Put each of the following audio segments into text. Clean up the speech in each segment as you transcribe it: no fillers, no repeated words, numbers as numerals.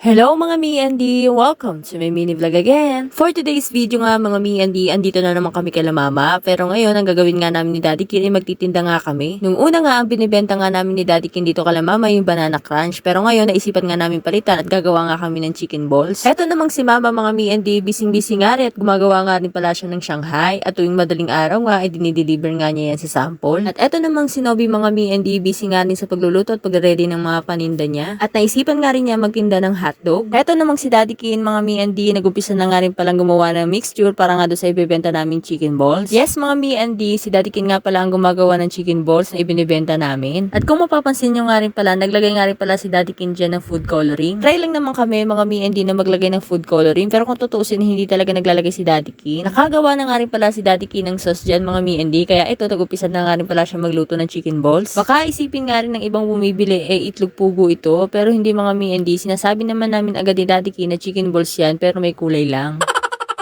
Hello mga me and D! Welcome to my mini vlog again! For today's video nga mga me and D, andito na naman kami kila mama. Pero ngayon, ang gagawin nga namin ni Daddy Kin ay magtitinda nga kami. Nung una nga, ang binibenta nga namin ni Daddy Kin dito kala mama yung banana crunch. Pero ngayon, naisipan nga namin palitan at gagawa nga kami ng chicken balls. Eto namang si mama mga me and D, bising-busy nga rin at gumagawa nga rin pala siya ng Shanghai. At tuwing madaling araw nga, ay dinideliver nga niya yan sa sample. At eto namang si Nobby mga me and D, busy nga rin sa pagluluto at pag-ready ng mga paninda niya. At naisipan nga rin niya magtinda ng hotdog. Eto namang si Daddy Kin, mga me and D, nag-umpisa na nga rin palang gumawa ng mixture para nga doon sa ibebenta naming chicken balls. Yes, mga me and D, si Daddy Kin nga pala ang gumagawa ng chicken balls na ibinibenta namin. At kung mapapansin nyo nga rin pala, naglagay nga rin pala si Daddy Kin dyan ng food coloring. Try lang naman kami, mga me and D, na maglagay ng food coloring. Pero kung tutuusin, hindi talaga naglalagay si Daddy Kin. Nakagawa na nga rin pala si Daddy Kin ng sauce dyan, mga me and D. Kaya ito, nag-umpisa na nga rin pala siya magluto ng chicken balls. Baka isipin nga rin ng ibang bumibili, itlog pugo ito. Pero hindi mga me and D, sinasabi naman namin agad ni Daddy Kin na chicken balls yan pero may kulay lang.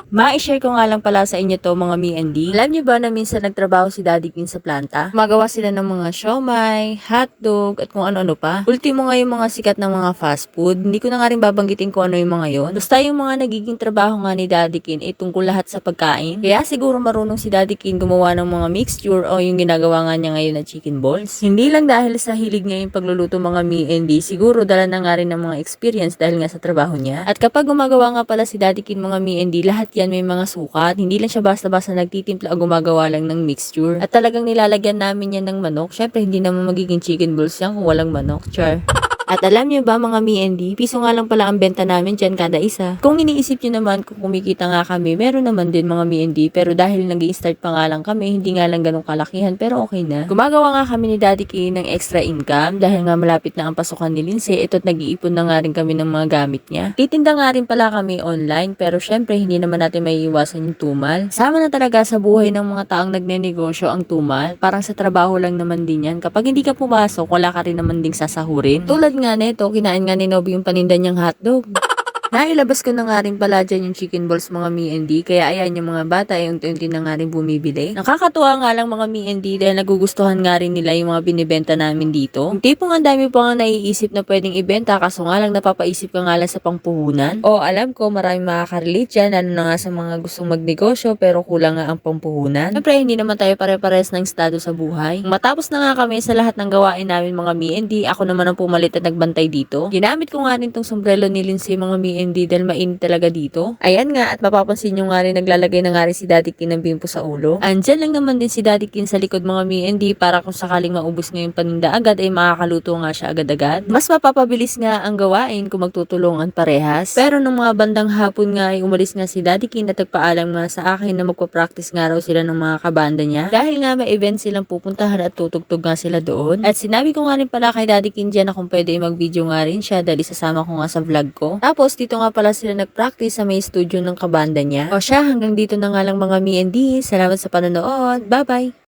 Ma-share ko nga lang pala sa inyo to mga me and D. Alam niyo ba na minsan nagtrabaho si Daddy Kin sa planta? Magawa sila ng mga siomai, hotdog, at kung ano-ano pa. Ultimo nga yung mga sikat ng mga fast food. Hindi ko na nga rin babanggitin kung ano yung mga yon. Basta yung mga nagiging trabaho nga ni Daddy Kin ay tungkol lahat sa pagkain. Kaya siguro marunong si Daddy Kin gumawa ng mga mixture o yung ginagawa nga niya ngayon na chicken balls. Hindi lang dahil sa hilig niya yung pagluluto mga me and D, siguro dala na nga rin ng mga experience dahil nga sa trabaho niya. At kapag gumagawa nga pala si Daddy Kin mga me and D, lahat yan may mga sukat. Hindi lang siya basta-basta nagtitimpla o gumagawa lang ng mixture. At talagang nilalagyan namin yan ng manok. Syempre, hindi naman magiging chicken balls yan kung walang manok. Char. At alam niyo ba mga me and D, piso nga lang pala ang benta namin dyan kada isa. Kung iniisip niyo naman kung kumikita nga kami, meron naman din mga me and D, pero dahil nag-i-start pa nga lang kami, hindi nga lang ganun kalakihan, pero okay na. Gumagawa nga kami ni Daddy Kin ng extra income dahil nga malapit na ang pasukan ni Lindsay, ito't nag-iipon na nga rin kami ng mga gamit niya. Titinda nga rin pala kami online, pero syempre hindi naman natin may iwasan yung tumal. Sama na talaga sa buhay ng mga taong nagnenegosyo ang tumal, parang sa trabaho lang naman din yan. Kapag hindi ka pumasok, wala ka rin naman ding sasahurin. Tulad nga nito, kinain nga ni Nobby yung paninda niyang hotdog. Nailabas ko na nga rin pala dyan yung chicken balls mga me and D, kaya ayan yung mga bata ay unti-unti na nga rin bumibili. Nakakatuwa nga lang mga me and D dahil nagugustuhan nga rin nila yung mga binibenta namin dito. Yung tipong ang dami pa nga naiisip na pwedeng ibenta kaso nga lang napapaisip ka nga lang sa pampuhunan. O alam ko maraming makaka-relate dyan, lalo na nga sa mga gustong magnegosyo pero kulang nga ang pampuhunan. Siyempre hindi naman tayo pare-pares ng estado sa buhay. Matapos na nga kami sa lahat ng gawain namin mga me and D, ako naman ang pumalit at nagbantay dito. Ginamit ko nga rin tong sombrero ni Lindsay mga me and D dahil mainit talaga dito. Ayan nga, at mapapansin nyo nga rin naglalagay na nga rin si Daddy Kin ng bimpo sa ulo. Andyan lang naman din si Daddy Kin sa likod mga me and D para kung sakaling maubos nga yung paninda agad ay makakaluto nga siya agad-agad. Mas mapapabilis nga ang gawain kung magtutulungan parehas. Pero nung mga bandang hapon nga ay umalis nga si Daddy Kin at nagpaalam nga sa akin na magpa-practice nga raw sila ng mga kabanda niya. Dahil nga may event silang pupuntahan at tutugtog nga sila doon. At sinabi ko nga rin pala kay Daddy Kin dyan na kung pwede mag-video nga rin siya dahil isasama ko nga sa vlog ko. Tapos dito nga pala sila nag-practice sa may studio ng kabanda niya. O siya, hanggang dito na nga lang mga me and D. Salamat sa panonood. Bye-bye!